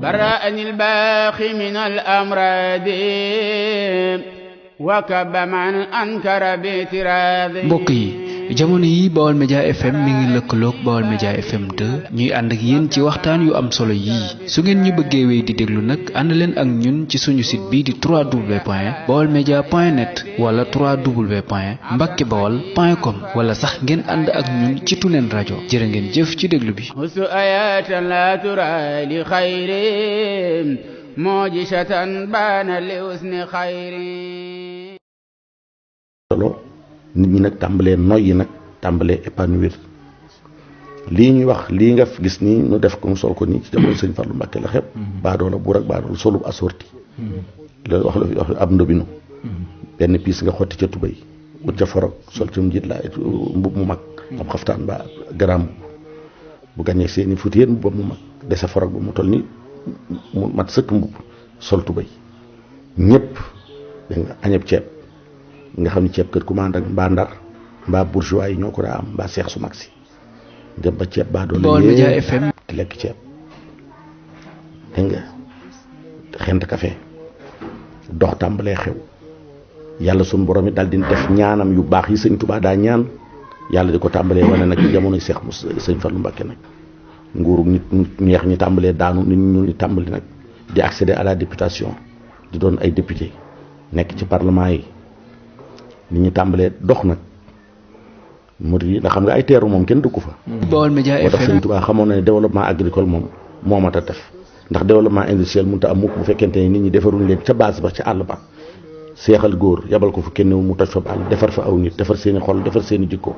برأني الباقي من الأمراض وكب من أنكر باعتراضي. mbokk yi jamono yi Baol Média FM mi ngi lëkkaloog Baol Média FM 2 ñuy ànd ak yéen ci waxtaan yu am solo yii su ngeen ñu bëggee wéy di déglu nag ànd leen ak ñun ci suñu site bii di www.baolmedia.net wala www.mbackebaol.com wala sax ngeen ànd ak ñun ci Tulen rajo. jërë ngeen jëf ci déglu bi. husu ayatan la tura li xayri mujisatan baana li usni xayri. nit ñi nag tàmbalee noyyi nag tàmbalee épanouir lii ñuy wax lii nga gis nii nu def ko mu sol ko nii ci jamono sëñ Fallou Mbacké la xepp baadoo la buur ak baadoo solub assorti loolu wax la fi wax ab ndobinu benn piis nga xotti ca tubay wut ca forog sol ca njiit laa mbub mu mag ab xaftaan ba garam bu gañee seeni futiyeen mbub mu mag dese forog ba mu toll ni mu mat sëkk mbub sol tubay ñëpp dégg nga añeb ceeb nga xam ne ceeb kër commande ak mbaa ndar mbaa bourgeois yi ñoo ko daa am mbaa seex su mag si dem ba ceeb baa doole Baol Média FM di lekk ceeb dégg nga xent café dox tàmbalee xew yàlla suñu borom it daal di def ñaanam yu baax yi sëñ Tuubaa daa ñaan yàlla di ko tàmbalee wane nag ci jamonoy seex mu sëñ Fallu Mbàkke nag nguuru nit ñeex ñi tàmbalee daanu nit ñu tàmbali nag di accéder à la députation di doon ay député nekk ci parlement yi nit ñi tàmbalee dox nag murid yi ndax xam nga ay teeru moom kenn dëkku fa. Baol Média FM moo tax Sëñ Tuubaa xamoon na ne développement agricole moom moo mat a def ndax développement industriel mënut a am mukk bu fekkente ne nit ñi defaruñ leen ca base ba ca àll ba seexal góor yabal ko fu kenn mu toj fa àll defar fa aw nit defar seen i xol defar seen i jikko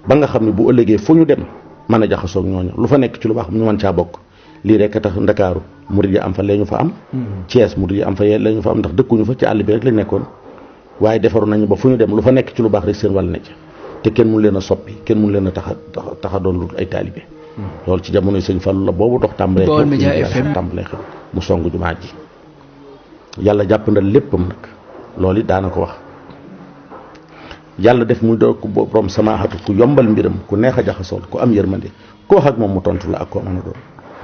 ba nga xam ne bu ëllëgee fu ñu dem mën a jaxasoo ak ñooñu lu fa nekk ci lu baax ñu mën caa bokk lii rek a tax Ndakaaru murid yi am fa lee ñu fa am. Thiès murid yi am fa lee ñu fa am ndax dëkkuñu fa ci àll bi rek lañ nekkoon. waaye defaru nañu ba fu ñu dem lu fa nekk ci lu baax rek seen wàll ne ca te kenn mun leen a soppi kenn mun leen a tax a doon lu ay taalibe loolu ci jamonoy sëñ Fallu la boobu dox tàmbalee Baol Média FM tàmbalee xew mu songu jumaa ji yàlla jàppandal léppam nag loolu it daana ko wax yàlla def mu doon ku borom samaaxatu ku yombal mbiram ku neex a jaxasool ku am yërmande ku wax ak moom mu tontu la ak koo mën a doon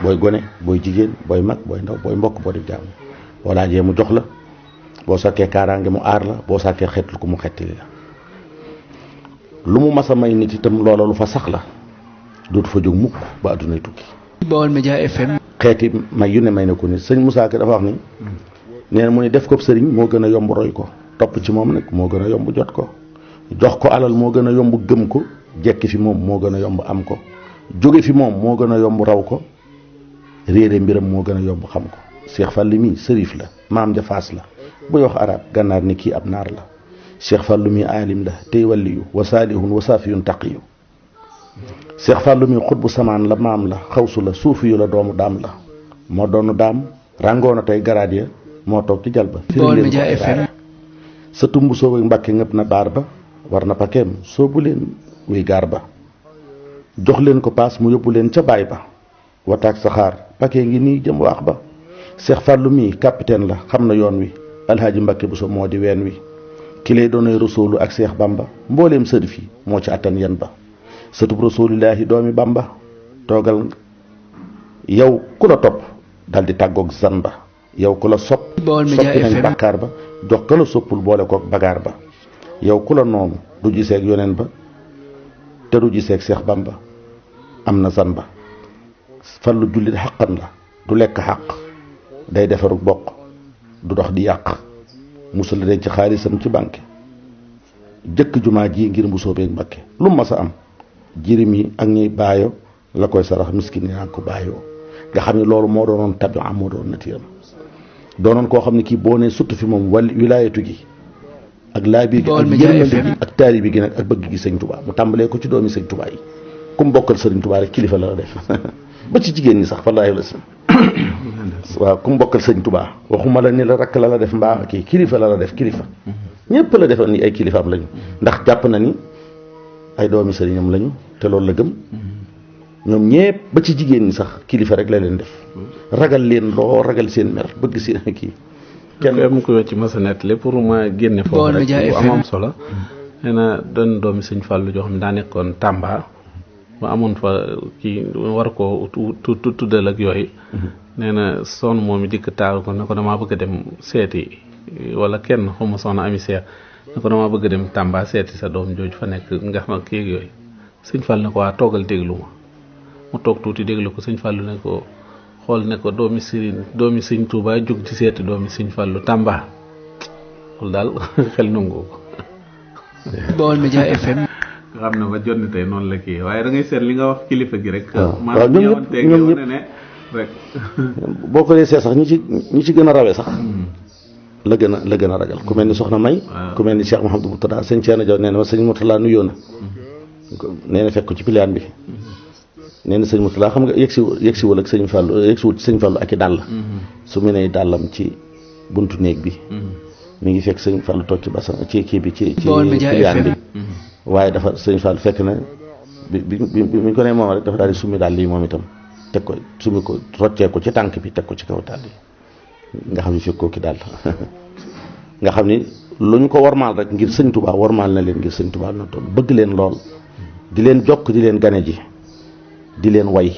booy gone booy jigéen booy mag booy ndaw booy mbokk boo di jaamu boo laajee mu jox la boo sàkkee kaaraange mu aar la boo sàkkee xeetlu ko mu xettali la lu mu mas a may nit itam loola lu fa sax la dootu fa jóg mukk ba addunay tukki. Baol Média FM xeeti may yu ne may na ko nit sëñ Moussa Ka dafa wax ni nee na mu ne def ko sëriñ moo gën a yomb roy ko topp ci moom nag moo gën a yomb jot ko jox ko alal moo gën a yomb gëm ko jekki fi moom moo gën a yomb am ko jóge fi moom moo gën a yomb raw ko réere mbiram moo gën a yomb xam ko Cheikh Fall mi sërif la maam ja faas la buy wax arab gànnaar ni kii ab naar la Cheikh Fallou mi aalim la tey waliyu wa saalihun wa saafiyun taqiyu Cheikh Fallou mi xutbu samaan la maam la xawsu la suufiyu la doomu daam la moo doonu daam ràngoona tey garaad ya moo toog ci jal ba Baol Média FM sa tumb soo Mbàkke ngëpp na baar ba war na pakeem soo bu leen wuy gaar ba jox leen ko paas mu yóbbu leen ca baay ba wataak saxaar pakee ngi nii jëm waax ba Cheikh Fallou mi capitaine la xam na yoon wi alhaaji Mbàkke bu so moo di ween wi ki lay doonay rasuulu ak Seex Bamba mbooleem sërif yi moo ci attan yan ba sëtub rasuulillaahi doomi Bamba toogal yow ku la topp dal di tàggoog zan ba yow ku la sopp soppi nañ bàkkaar ba jox ka la soppul boole koog bagaar ba yow ku la noonu du giseeg yoneen ba te du giseeg Seex Bamba am na zan ba Fallu jullit xaqan la du lekk xaq day defaru bokk du dox di yàq musul la denc xaalisam ci banque jëkk jumaa ji ngir mbusoo beeg Mbàkke lu mu mas a am jirim yi ak ñuy baayo la koy sarax miskin yaa ko baayoo nga xam ne loolu moo doonoon tabiam moo doon natiiram doonoon koo xam ne kii boo nee surtout fi moom wàll wilaayatu gi ak laa bii gi ak yërmande gi ak taali bi gi nag ak bëgg gi sëñ Tuubaa mu tàmbalee ko ci doomi sëñ Tuubaa yi ku mu bokkal sëriñ Tuubaa rek kilifa la la def ba ci jigéen ñi sax wallaahi la waaw ku mu bokkal sëñ Tuubaa waxuma la ni la rakk la la def mbaa kii kilifa la la def kilifa ñëpp la defoon ni ay kilifaam lañu ndax jàpp na ni ay doomi sëriñam lañu te loolu la gëm ñoom ñëpp ba ci jigéen ñi sax kilifa rek la leen def ragal leen loo ragal seen mer bëgg seen kii kenn mu ko ci masanet lépp pour ma génne foofu rek bu amam solo nee na doon doomi sëñ Fallou joo xam ne daa nekkoon Tamba ba amoon fa kii war koo tuddal ak yooyu nee na sonn moom i dikk taaru ko ne ko damaa bëgg a dem seeti wala kenn xawma soxna ami seer ne ko damaa bëgg a dem Tamba seeti sa doom jooju fa nekk nga xam ne kii ak yooyu sëñ Fall ne ko waa toogal déglu ma mu toog tuuti déglu ko sëñ Fallu ne ko xool ne ko doomi sëñ Tuubaa jóg ci seeti doomi sëñ Fallu Tamba loolu daal xel nangu ko Baol Média FM nga xam ne ba jot ni tey noonu la kii waaye da ngay seet li nga wax kilifa gi rek waaw ñoom ñëpp ne rek boo ko dee seet sax ñi ci gën a rawee sax la gën a ragal ku mel ni soxna May ku mel ni Cheikh Mouhamadou Moutada sëñ Thierno Diaw nee na ma sëñ Mourtala nuyoo na nee na fekk ko ci piliyaan bi nee na sëñ Mourtala xam nga yegsiwul ak sëñ Fallou yegsiwul ci sëñ Fallou ak i dàll su mu nee dàllam ci buntu néeg bi mi ngi fekk sëñ Fallou toog ci basan ci kii bi ci piliyaan bi waaye dafa sëñ Fallou fekk na bi ñu ko nee moom rek dafa daal di summi daal lii moom itam teg ko summi ko roccee ko ci tànk bi teg ko ci kaw daal yi nga xam ni fekk ko ki daal nga xam ni lu ñu ko warmaal rek ngir sëñ Touba warmaal na leen ngir sëñ Touba na toll bëgg leen lool di leen jokk di leen gane ji di leen way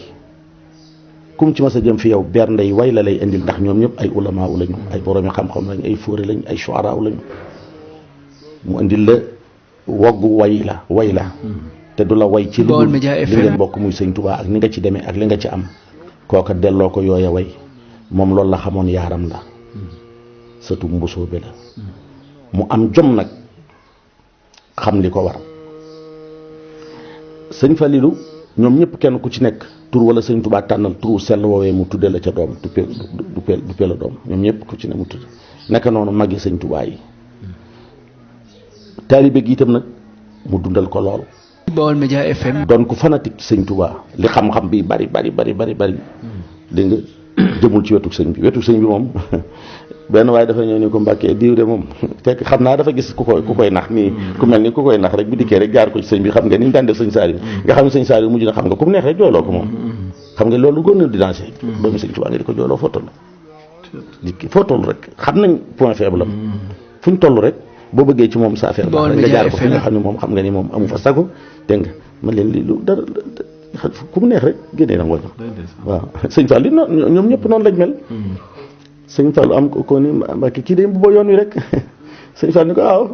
kum ci mas a jëm fi yow ber ndey way la lay indil ndax ñoom ñëpp ay ulama u lañu ay boroomi xam-xam lañu ay fóore lañu ay shuara lañu mu indil la woggu way la te du la way ci li ngeen bokk muy sëñ Touba ak ni nga ci demee ak li nga ci am kooka delloo ko yooya way moom loolu la xamoon yaaram la sëtu mbusoobe la mu am jom nag xam li ko war sëñ Falilou ñoom ñëpp kenn ku ci nekk tur wala sëñ Touba tànnal turu sell woowee mu tudde la ca doom du la doom ñoom ñëpp ku ci ne mu tudde naka noonu magi sëñ Touba yi taalibe gi itam nag mu dundal ko lool Baol Média FM doon ko fanatique ci sëñ Touba li xam-xam bi bari dégg nga jëmul ci wetu sëñ bi moom benn waaye dafa ñëw ni ko Mbàkke diw de moom fekk xam naa dafa gis ku koy nax nii ku mel ni ku koy nax rek bi dikkee rek jaar ko ci sëñ bi xam nga ni ñu daan def sëñ Saliou nga xam ne sëñ Saliou mujj na xam nga ku mu neex rek jooyloo ko moom xam nga loolu góor na di danger doomu sëñ Touba nga di ko jooyloo foo toll nit ki foo toll rek xam nañ point faible am fu ñu toll rek boo bëggee ci moom sa affaire baax nga jaar ko fi nga xam ne moom xam nga ni moom amu fa sago dégg nga man leen li lu dara ku mu neex rek génnee na ngooñ waaw sëñ Fall ñoom ñëpp noonu lañ mel sëñ Fall am ko ni Mbàkke kii de bu boo yoon wi rek sëñ Fall ni ko waaw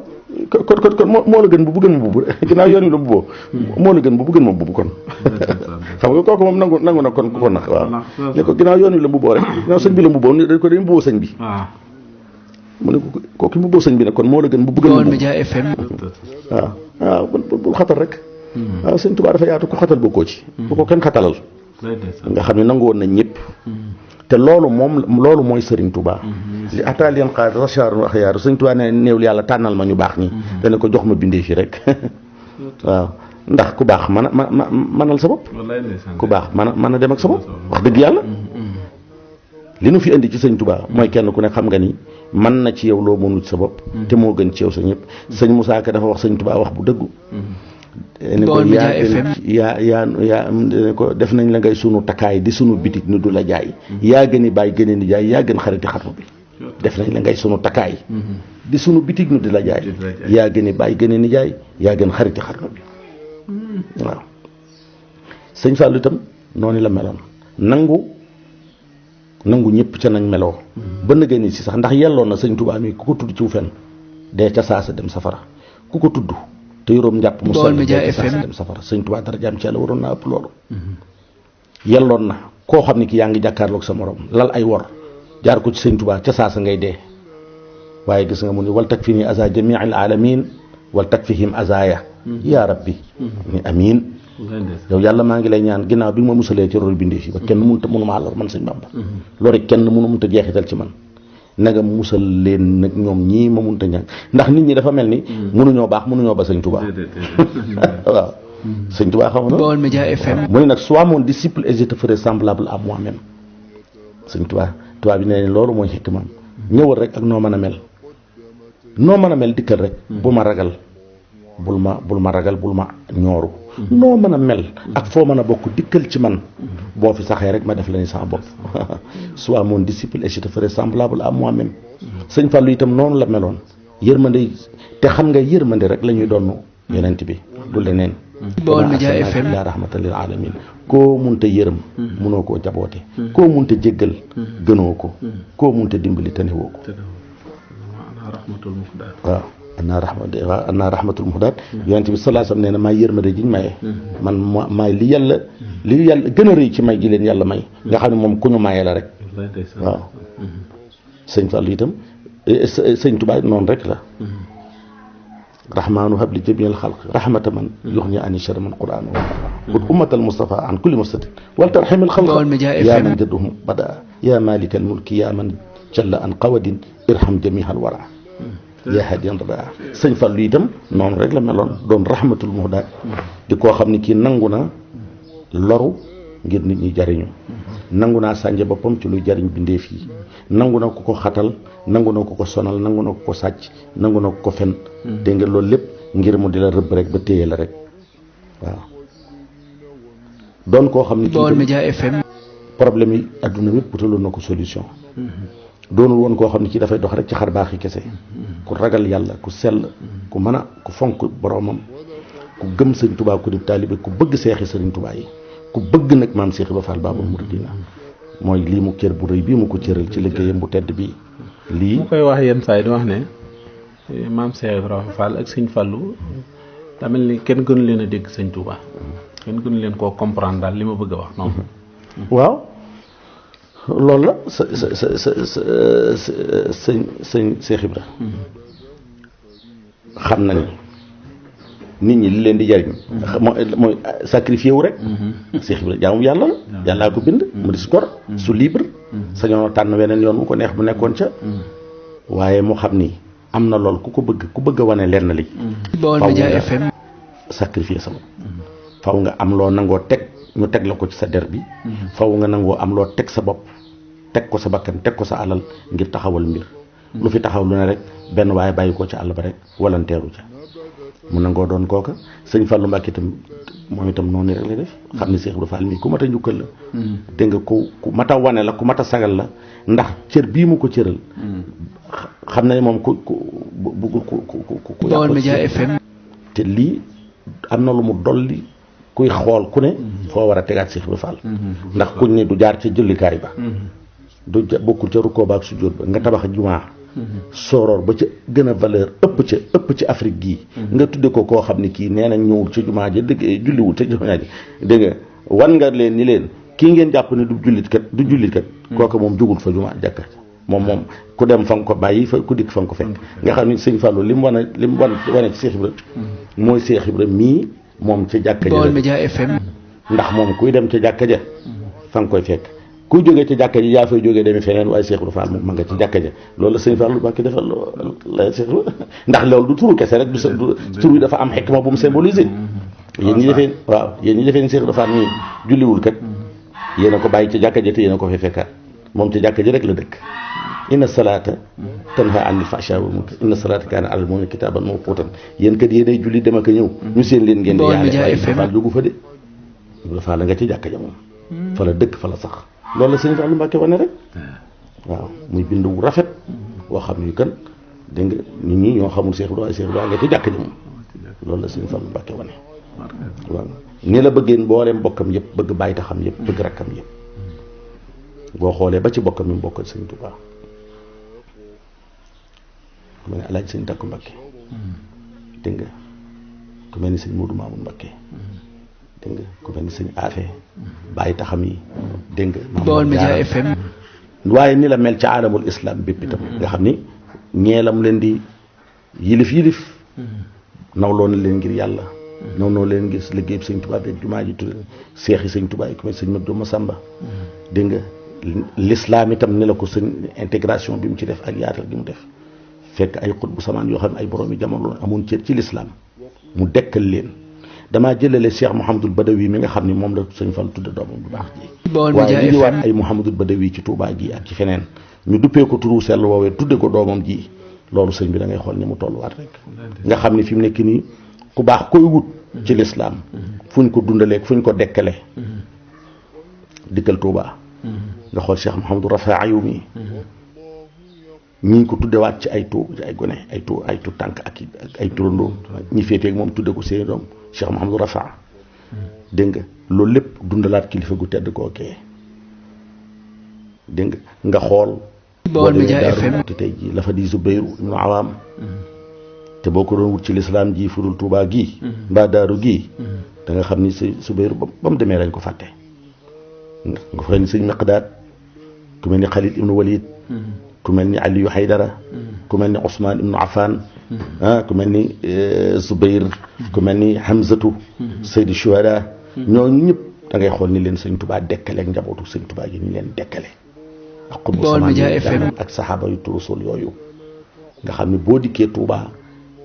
kon moo la gën bu gën ma bubu ginnaaw yoon wi la buboo moo la gën bu gën ma bubu kon xam nga kooku moom nangu na kon ku ko nax waaw ne ko ginnaaw yoon wi la buboo rek ginnaaw sëñ bi la buboo dañ ko dañ buboo sëñ bi mu ne ko kooku buboo sëñ bi nag kon moo la gën bu gën ma Baol Média FM waaw bul xatal rek waaw sëñ Touba dafa yaatu ko xatal bokkoo ci bu ko kenn xatalal nga xam ne nangu woon nañ ñëpp te loolu mooy sëriñ Touba li ataal yan xaar racharnu ak yaaru sëriñ Touba ne néew yàlla tànnal ma ñu baax ñi dana ko jox ma bindee fi rek waaw ndax ku baax mënal sa bopp ku baax mën a dem ak sa bopp wax dëgg yàlla li nu fi indi ci sëñ Touba mooy kenn ku ne xam nga ni mën na ci yow loo mënul sa bopp te moo gën ci yow sa ñëpp sëñ Moussa Ka dafa wax sëñ Touba wax bu dëggu ne ko yaa ne ko def nañ la ngay sunu takkaay di sunu bitig ni du la jaay yaa gën i bàyyi gën a ni jaay yaa gën xariti xarnu bi def nañ la ngay sunu takkaay di sunu bitig ni du la jaay yaa gën i bàyyi gën a ni jaay yaa gën xariti xarnu bi waaw sëñ Fallou itam noonu la meloon nangu ñëpp ca nañ meloo ba na gën si sax ndax yelloon na sëñ Touba mi ku ko tudd ci wu fen dee ca saasa dem safara ku ko tudd te yoroom njàpp mu sell dee ca saasa dem safara sëñ Touba dara jaam ci yàlla waroon naa ëpp loolu yelloon na koo xam ne ki yaa ngi jàkkaarloog sa morom lal ay wor jaar ko ci sëñ Touba ca saasa ngay dee waaye gis nga mu ni wal tak fi ni aza jamii al alamin wal tak fihim azaya yaa rabbi ni amin yow yàlla maa ngi lay ñaan ginnaaw bi nga ma musalee ci rôle bindee fi ba kenn mënu maa lor man sëñ Bamba loolu kenn mënta jeexital ci man nanga musal leen nag ñoom ñii ma mënta ñaan ndax nit ñi dafa mel ni mënuñoo baax mënuñoo ba sëñ Touba waaw sëñ Touba xam na Baol Média FM mu ne nag sois mon disciple et je te ferai semblable à moi-même sëñ Touba bi nee loolu mooy xekk maam ñëwal rek ak noo mën a mel dikkal rek bu ma ragal bul ma ragal bul ma ñooru noo mën a mel ak foo mën a bokk dikkal ci man boo fi saxee rek ma def la ni sama bopp sois mon disciple et je te ferai semblable à moi-même sëñ Fallou itam noonu la meloon yërmande te xam nga yërmande rek la ñuy doon yonent bi du leneen Baol Média FM ila rahmatan lil alamin koo munta yërëm munoo koo jaboote koo munta jéggal gënoo ko koo munta dimbali tanewoo ko waaw anna rahmatul muhdaat yonent bi sallallahu alayhi wasallam nee na maay yërmande jiñ maye man maay li yàlla gën a rëy ci may gi leen yàlla may nga xam ne moom ku ñu maye la rek waaw sëñ Fallu itam sëñ Tuubaa noonu rek la rahmaanu habli jamil xalq rahmata man yuxni ani shar man quran wa ummatal mustafa an kulli mufsadin wal tarhamil xalq yaa man jadduhum bada yaa malikal mulki yaa man jalla an qawadin irham jamihal wara yaa hadiyan rada sëñ Fallu itam noonu rek la meloon doon rahmatul muhdaat di koo xam ne kii nangu na loru ngir nit ñi jariñu nangu naa sànje boppam ci luy jariñ bindeef yi nangu na ko ko xatal nangu na ko ko sonal nangu na ko ko sàcc nangu na ko ko fen dégg nga loolu lépp ngir mu di la rëbb rek ba téye la rek waaw doon koo xam ne Baol Média FM problème yi adduna yëpp wutaloon na ko solution doonul woon koo xam ne ci dafay dox rek ci xar baax yi kese ku ragal yàlla ku sell ku mën a ku fonk boromam ku gëm sëñ Tuubaa ku di taalibe ku bëgg seexi sëriñ Tuubaa yi ku bëgg nag maam Cheikh Ibra Fall Baabul Muridiina mooy lii mu cër bu rëy bii mu ko cëral ci liggéeyam bu tedd bii lii mu koy wax yenn saa yi di wax ne maam Cheikh Ibra Fall ak sëñ Fallu daa mel ni kenn gënu leen a dégg sëñ Tuubaa kenn gënu leen koo comprendre daal li ma bëgg a wax noonu waaw loolu la sëñ Cheikh Ibra xam na ni nit ñi li leen di jariñ mooy sacrifié wu rek Cheikh Ibra jaamu yàlla la yàllaa ko bind mu di si gor su libre sañoo tànn weneen yoon mu ko neex bu nekkoon ca waaye mu xam ni am na lool ku bëgg a wane lenn li Baol Média FM sacrifié sa bopp faw nga am loo nangoo teg ñu teg la ko ci sa der bi faw nga nangoo am loo teg sa bopp teg ko sa bakkan teg ko sa alal ngir taxawal mbir lu fi taxaw lu ne rek benn waaye bàyyi ko ca àll ba rek walanteeru ca mu nangoo doon kooka sëñ Fallu Mbàkke itam moom itam noonu rek la def xam ne Cheikh Ibra Fall mii ku mat a njukkal la dégg nga ku mat a wane la ku mat a sagal la ndax cër bii mu ko cëral xam na ne moom ku Baol Média FM te lii am na lu mu dolli kuy xool ku ne foo war a tegaat Cheikh Ibra Fall ndax kuñ ne du jaar ca jullikaay ba du bokkul ca rukkoo ba ak sujjóot ba nga tabax jumaa sooroor ba ca gën a valeur ëpp ci Afrique gii nga tudde ko koo xam ne kii nee na ñëwul ca jumaa ja dëgg julliwul ca jumaa ji dégg nga wan nga leen ni leen kii ngeen jàpp ne du jullit kat kooku moom jugul fa jumaa jàkka moom ku dem fa nga ko bàyyi fa ku dikk fa nga ko fekk nga xam ni sëñ Fallou li mu wane ci Cheikh Ibra mooy Cheikh Ibra mii moom ca jàkka ja Baol Média FM ndax moom kuy dem ca jàkka ja fa nga koy fekk kuy jógee ci jàkka ji yaa fay jógee demee feneen waaye Cheikh Ibra Fall ma nga ci jàkka ja loolu la sëñ Fallu Mbàkke defal la Cheikh Ibra ndax loolu du turu kese rek du tur bi dafa am xikma bu mu symbolisé yéen ñi defee ni Cheikh Ibra Fall nii julliwul kat yéen a ko bàyyi ci jàkka ja te yéen a ko fay fekkaat moom ci jàkka ji rek la dëkk inna salaata tanha anil fahshaa wal munkar inna salaata kaana alal mu'miniina kitaaban mawquutan yéen kat yéenay julli dem ak a ñëw ñu seen leen ngeen di yaale waaye Ibra Fall jógu fa de Ibra Fall la nga ci jàkka ja moom fa la dëkk fa la sax loolu la sëñ Fallu Mbàkke wane rek waaw muy bind wu rafet boo xam ni kan dégg nga nit ñi ñoo xamul Cheikh Ibra waaye Cheikh Ibra nga ci jàkk ji moom loolu la sëñ Fallu Mbàkke wane waaw ni la bëggeen booleem bokkam yëpp bëgg bàyyi taxam yëpp bëgg rakkam yëpp boo xoolee ba ci bokkam yi mu bokkal sëñ Tuubaa ku mel ni Alaaji sëñ Takku Mbàkke dégg nga ku mel ni sëñ Moodu Maamun Mbàkke dégg nga ku mel ni sëñ Afe bàyyi taxam yi dégg nga Baol Média FM waaye ni la mel ca alamul islam bépp itam nga xam ni ñeelam leen di yilif nawloo na leen ngir yàlla nawloo leen ngir liggéey sëñ Tuubaa bi jumaa ji tudd seexi sëñ Tuubaa yi ku mel sëñ Mat Jóob Masamba dégg nga l'islam itam ni la ko sëñ intégration bi mu ci def ak yaatal gi mu def fekk ay xut bu samaan yoo xam ne ay borom yi jamono amoon cër ci l'islam mu dekkal leen damaa jëlale Cheikh Mouhamadul Badawi mi nga xam ni moom la sëñ Fall tudde doomam bu baax ji waaye li ñu waat ay Mouhamadul Badawi ci Touba gi ak ci feneen ñu duppee ko turu sell woowee tudde ko doomam ji loolu sëñ bi da ngay xool ni mu tolluwaat rek nga xam ni fi mu nekk nii ku baax koy wut ci lislaam fu ñu ko dundaleeg fu ñu ko dekkale dikkal Touba nga xool Cheikh Mouhamadou Rafa Ayumi ñi ko tuddewaat ci ay gone ay tànk ak ay turandoo ñi féeteeg moom tudde ko seen doom Cheikh Mouhamadou Rafa dégg nga loolu lépp dundalaat kilifa gu tedd kookee dégg nga xool Baol Média FM te tey ji la fa di Zubayru ibnu Awaam te boo ko doon wut ci lislaam ji fudul Tuubaa gii mbaa Daaru gii da nga xam ni Zubayru ba mu demee lañ ko fàtte nga fa ni sëñ Miqdaad ku mel ni Xaalid ibnu Walid ku mel ni Aliyu Haydara ku mel ni Ousmane ibnu Affan ku mel ni Zubayr ku mel ni Hamzatu Seydi Shuhada ñooñu ñëpp da ngay xool ni leen sëñ Tuubaa dekkale ak njabootu sëñ Tuubaa gi ni leen dekkale ak xutbu samaan ak saxaaba yu turusul yooyu nga xam ne boo dikkee Tuubaa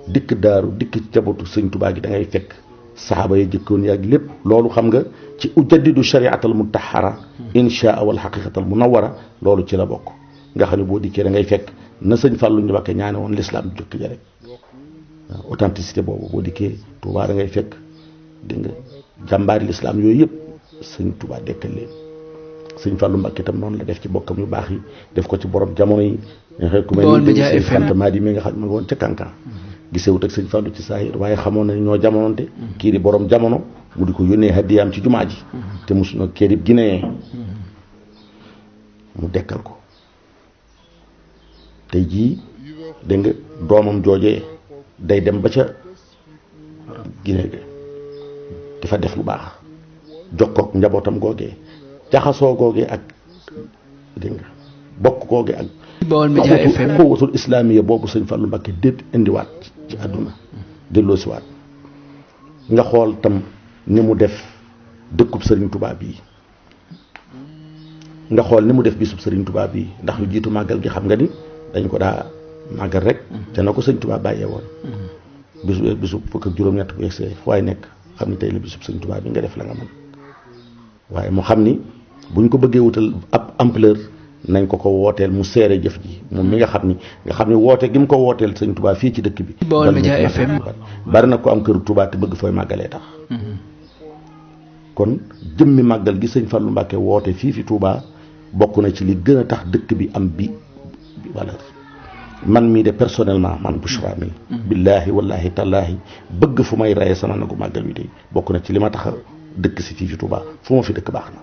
dikk daaru dikk ci njabootu sëñ Tuubaa gi da ngay fekk saxaaba yi jëkkoon yaag lépp loolu xam nga ci ujaddidu shariatal mutahhara inshaa wal haqiqatal munawwara loolu ci la bokk nga xam ne boo dikkee da ngay fekk na sëñ Fàllu Mbakke ñaane woon l'islam jëkk ja rek waaw authenticité boobu boo dikkee Tuubaa da ngay fekk dégg nga jàmbaari l'islam yooyu yëpp sëñ Tuubaa dekkal leen sëñ Fàllu Mbakke itam noonu la def ci bokkam yu baax yi def ko ci borom jamono yi nga xëy ku mel ni sëñ Fanta Madi mi nga xam ne ma nga woon ca Kankan gisewut ak sëñ Fàllu ci saahir waaye xamoon na ñoo jamononte kii di borom jamono mu di ko yónnee hadiyaam ci jumaa ji te mosu na kérib Guinée mu dekkal ko tey jii dégg nga doomam joojee day dem ba ca Guinée ga di fa def lu baax jokkook njabootam googee jaxasoo googee ak dégg nga bokk googee ak Baol Média FM quwwatul islaamiya boobu sëñ Fàllu Mbakke déet indiwaat ci àdduna delloo si waat nga xool tam ni mu def dëkkub sëriñ Tuubaa bii nga xool ni mu def bisub sëriñ Tuubaa bii ndax lu jiitu màggal gi xam nga ni dañ ko daa màggal rek te na ko sëñ Tuubaa bàyyee woon bisub fukk ak juróom-ñett bu yegsee fu waay nekk xam ni tey la bisub sëñ Tuubaa bi nga def la nga mën waaye mu xam ni buñ ko bëggee wutal ab ampleur nañ ko wooteel mu seere jëf ji moom mi nga xam ni woote gi mu ko wooteel sëñ Tuubaa fii ci dëkk bi Baol Média FM bari na ko am këru Tuubaa te bëgg fooy màggalee tax kon jëmmi màggal gi sëñ Fàllu Mbàkke woote fii fi Tuubaa bokk na ci li gën a tax dëkk bi am bi valeur man mii de personnellement man Bouchra mi billaahi wallaahi tallaahi bëgg fu may reye sama nagu màggal wi de bokk na ci li ma tax a dëkk si fii fi Tuubaa fu ma fi dëkk baax na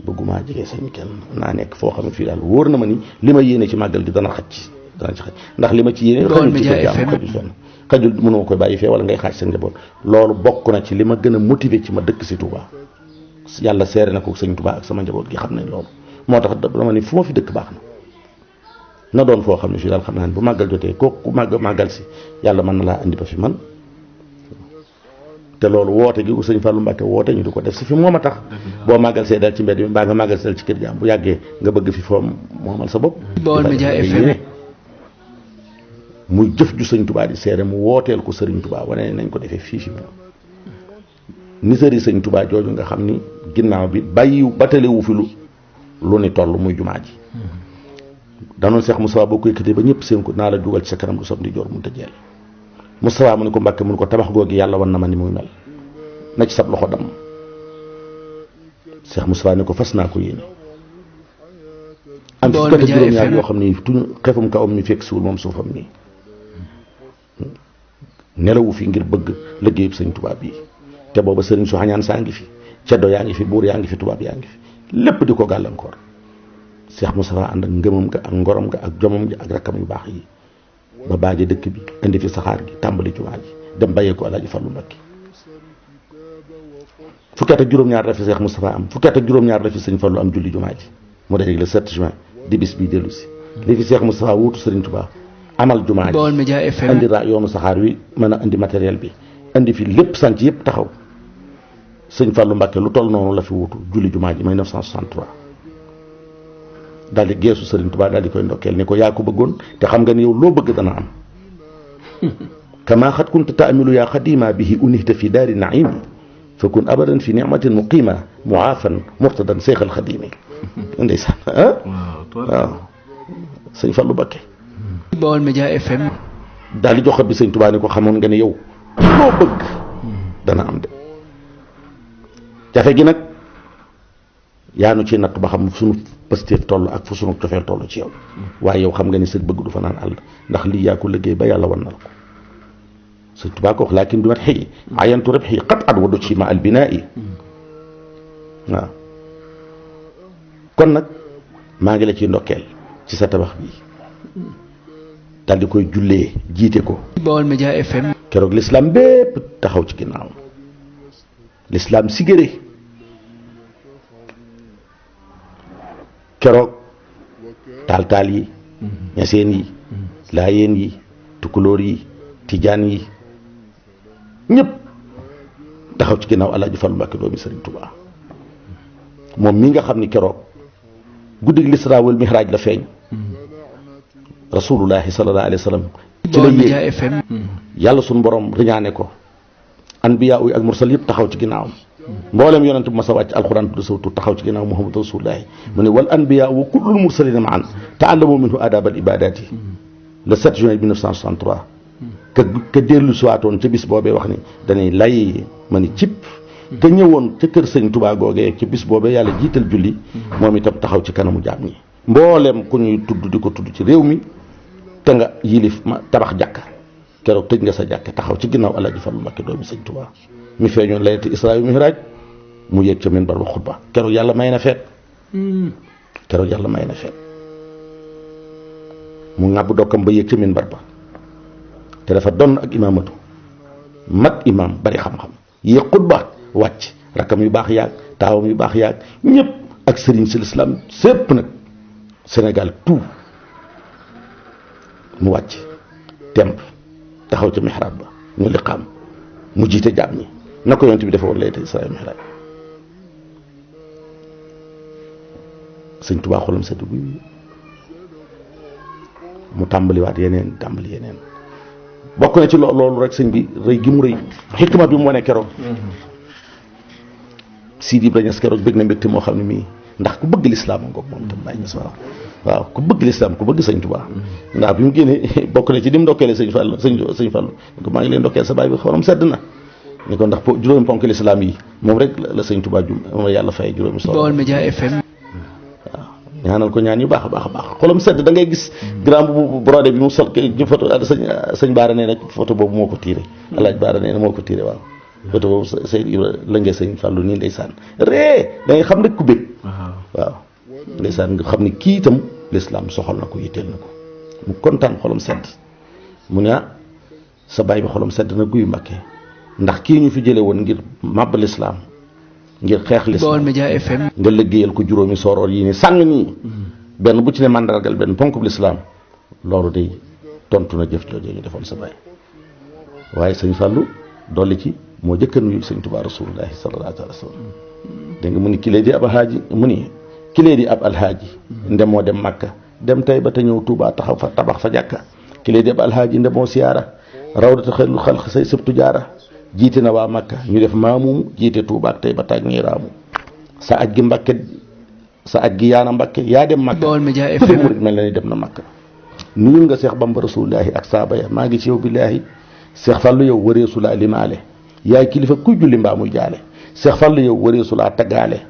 bëgguma jege sëñ kenn naa nekk foo xam ne fii daal wóor na ma ni li ma yéene ci màggal gi dana ci xaj ndax li ma ci yéene xajul ci kër jàmm xajul sonn xajul mënuma koy bàyyi fee wala ngay xaaj sa njaboot loolu bokk na ci li ma gën a motiver ci ma dëkk si Touba yàlla seere na ko sëñ Touba ak sama njaboot gi xam nañ loolu moo tax dama ni fu ma fi dëkk baax na doon foo xam ne fii daal xam naa ne bu màggal jotee kooku màggal si yàlla mën na laa andi ba fi man te loolu woote gi ko sëñ Fàllu Mbàkke woote ñu di ko def si fi moom a tax boo màggal see dal ci mbedd mi mbaa nga màggal see dal ci kër jaam bu yàggee nga bëgg fi foo moomal sa bopp Baol Média FM muy jëf ju sëñ Tubaa di seere mu wooteel ko sëriñ Tubaa wane nañ ko defee fii fi moom nisëri sëñ Tubaa jooju nga xam ni ginnaaw bi bàyyiwu batalewu fi lu ni toll muy jumaa ji danoon Seex Mustafaa boo ko yëkkatee ba ñëpp seen ko naa la dugal ci sa kanam lu sob di joor mun ta jeel Mustafaa mu ne ko Mbàkke mu ne ko tabax googi yàlla wan na ma ni muy mel na ci sab loxo dam Seex Mustafaa ne ko fas naa ko yéene am fukk ak juróom-ñaar yoo xam ni tuñ xefum kawam mi fekk siwul moom suufam nii nelawu fi ngir bëgg liggéeyub sëñ tubaab yi te booba sëriñ su xañaan saa ngi fi ceddo yaa ngi fi buur yaa ngi fi tubaab yaa ngi fi lépp di ko gàllankoor Seex Mustafaa ànd ak ngëmam ga ak ngorom ga ak jomam ga ak rakkam yu baax yi ba baaje dëkk bi indi fi saxaar gi tàmbali jumaa ji dem bàyyee ko Alaaji Fallu Mbakke fukki at ak juróom-ñaar la fi Seex Mustafaa am fukki at ak juróom-ñaar la fi sëñ Fallu am julli jumaa ji mu dajeeg le 7 juin di bis bii dellu si li fi Seex Mustafaa wuutu sëriñ Tuubaa amal jumaa ji Baol Média FM indi yoonu saxaar wi mën a indi matériel bi indi fi lépp sant yëpp taxaw sëñ Fallu Mbakke lu toll noonu la fi wuutu julli jumaa ji 1963 daal di geesu sëriñ Tuubaa daal di koy ndokkeel ni ko yaa ko bëggoon te xam nga ni yow loo bëgg dana am kama xat kunta taamilu yaa xadima bihi unihta fi daari naimi fa kun abadan fi nicmatin muqima muaafan murtadan seexal xadimi ndeysaan waaw sëñ Fallu Mbakke Baol Média FM daal di jox bi sëñ Tuubaa ni ko xamoon nga ne yow loo bëgg dana am de jafe gi nag yaanu ci natt ba xam suñu Pastef toll ak fu sunu cofeel toll ci yow waaye yow xam nga ni sa bëgg du fa naan àll ndax lii yaa ko liggéey ba yàlla wan na la ko sëñ Tuubaa ko wax laakin bi mat xëy ayantu rek xëy xat at wadu ci ma al binaa yi waaw kon nag maa ngi la ciy ndokkeel ci sa tabax bi daal di koy jullee jiite ko Baol Média FM keroog l'islam bépp taxaw ci ginnaaw l'islam sigéré keroog taal yi ñaseen yi laayeen yi tukulóor yi tijaan yi ñëpp taxaw ci ginnaaw Alaaji Fallu Mbàkke doomi Sëriñ Tuubaa moom mi nga xam ni keroog guddig l'isra wal mihraj la feeñ rasulullahi sallallahu alayhi wa sallam ci la yéeg yàlla suñu borom riñaane ko anbiya yi ak mursal yëpp taxaw ci ginnaawam mboolem yonent bu ma sa wàcc alquran tudd saw tur taxaw ci ginnaaw muhammad rasulullahi mu ne wal anbiya wa kullul mursalina maan ta'allamu minhu adab al ibadati le 7 juin 1963 ka dellu siwaatoon ca bis boobee wax ni dañuy lay ma ni cip ka ñëwoon ca kër sëñ Tuubaa googee ci bis boobee yàlla jiital julli moom itam taxaw ci kanamu jaam ñi mboolem ku ñuy tudd di ko tudd ci réew mi te nga yilif ma tabax jàkka keroog tëj nga sa jàkka taxaw ci ginnaaw Alaaji Fallu Mbàkke doomi sëñ Tuubaa mi feeñoon laylati israa wa mihraj mu yéeg ca minbar ba xutba keroog yàlla may na feet keroog yàlla may na feet mu ŋàbb dokkam ba yéeg ca minbar ba te dafa donn ak imaamatu mat imaam bari xam-xam yéeg xutba wàcc rakkam yu baax yaag taawam yu baax yaag ñëpp ak sëriñ si lislaam sépp nag Sénégal tout mu wàcc temp taxaw ca mihrab ba ñu liqaam mu jiite jaam ñi na ko yonent bi dafa woon layta israa mihraj sëñ Tuubaa xolam sedd guy mu tàmbaliwaat yeneen bokk na ci loolu rek sëñ bi rëy gi mu rëy xikma bi mu wane keroog Sidi Ibrahima Niass keroog bëgg na mbégte moo xam ne mii ndax ku bëgg lislaam a ngoog moom itam bàyyi Niass waaw ku bëgg lislaam ku bëgg sëñ Tuubaa ndax bi mu génnee bokk na ci dim ndokkeele sëñ Fallu ko maa ngi leen ndokkeel sa baay bi xolam sedd na ni ko ndax juróomi ponk lislaam yi moom rek la sëñ Tuubaa moom yàlla fay juróomi solo Baol Média FM waaw ñaanal ko ñaan yu baax a baax xolam sedd da ngay gis grand bu brodé bi mu sol ñu photo sëñ Baara nee na photo boobu moo ko tiire Alaaji Baara nee na moo ko tiire waaw photo boobu Seydou Ibra lëngee sëñ Fallu nii ndeysaan ree da ngay xam rek ku bëgg waaw ndeysaan nga xam ni kii itam lislaam soxal na ko yitteel na ko mu kontaan xolam sedd mu ne sa baay bi xolam sedd na guyu Mbàkke ndax kii ñu fi jële woon ngir màbb lislaam ngir xeex lislaam Baol Média FM nga liggéeyal ko juróomi sooroor yi ni sàng nii benn bu ci ne màndargal benn ponk bu lislaam loolu day tontu na jëf jooju ñu defoon sa baay waaye sëñ Fallu dolli ci moo jëkka nuyu sëñ Tuubaa rasulullahi sallallahu alayhi wa sallam dégg nga mu ni kilee di ab alhaaji mu ni kilee di ab alhaaji ndemoo dem Makka dem tey ba te ñëw Tuubaa taxaw fa tabax fa jàkka kilee di ab alhaaji ndemoo siyaara rawdata xayrul xalq say sëbtu jaara jiite na waa Makka ñu def maamuum jiite Tuubaa tey ba taag ñuy raamu sa aj gi Mbàkke sa aj gi yaana Mbàkke yaa dem Makka Baol Média ku FM murit mel na ni dem na Makka nuyul nga Seex Bamba rasulullahi ak saaba ya maa ngi ci yow billaahi Seex Fallu yow wareesu laa limaale yaay kilifa kuy julli mbaa muy jaale Seex Fallu yow wareesu laa taggaale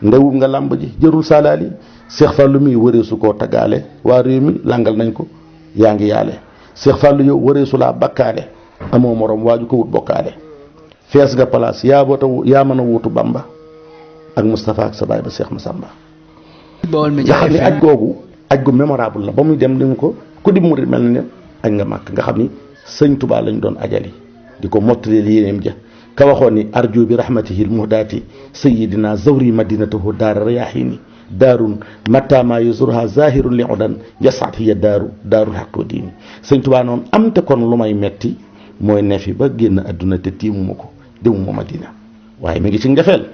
ndewum nga làmb ji jërul saalaali Seex Fallu mi wareesu koo taggaale waa réew mi langal nañ ko yaa ngi yaale Seex Fallu yow wareesu laa bakkaale amoo morom waaju ko wut bokkaale fees nga place yaa mën a wuutu Bamba ak Moustapha ak sa baay ba Seex Masamba Baol nga Média xam ni aj FM googu aj gu mémorable la ba muy dem ni ko ku di murit mel na ne aj nga màkk nga xam ni sëñ Tuubaa lañ doon ajali di ko mottaleel yéeneem ja ka waxoon ni arju bi rahmatihi lmuhdaati sayidina zawri madinatahu daara rayahini daarun matama yuzurha zahirun li udan jasaat hiya daarul haq wa diini sëñ Tuubaa noonu am te kon lu may metti mooy ne fi ba génn adduna te tiimuma ko demuma Madina waaye mi ngi ci njafeel